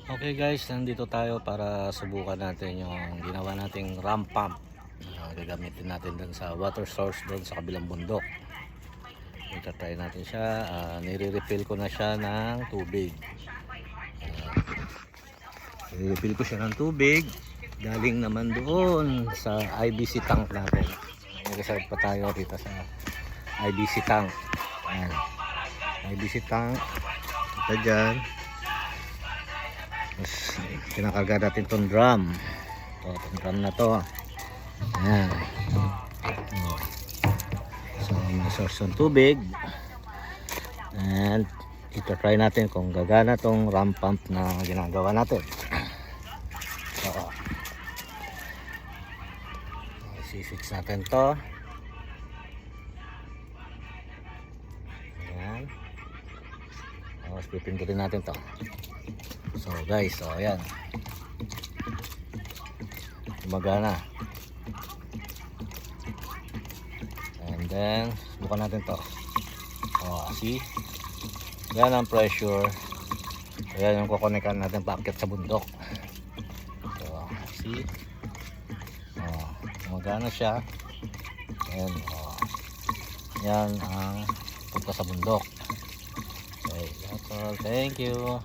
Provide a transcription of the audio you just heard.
Okay guys, nandito tayo para subukan natin yung ginawa nating ramp pump na gagamitin natin dun sa water source dun sa kabilang bundok. Ito try natin siya. Nire-refill ko na siya ng tubig. Nire-refill ko siya ng tubig. Galing naman doon sa IBC tank natin. Nag-reserve pa tayo dito sa IBC tank. Ayan. IBC tank. Ito dyan. Tapos kinakarga natin itong drum. Itong drum na to. Ayan. So may source ng tubig. And ito try natin kung gagana itong ramp pump na ginagawa natin. So i-fix natin to. Ayan. Tapos pipindutin natin to. So guys, so ayan. Gumagana. And then subukan natin to. Oh, see? Yan ang pressure. Ayan yung kukonekan natin paakyat sa bundok. So, see? Oh, gumagana siya. Ayan, oh. Yan ang punta sa bundok. Okay, that's all. Thank you.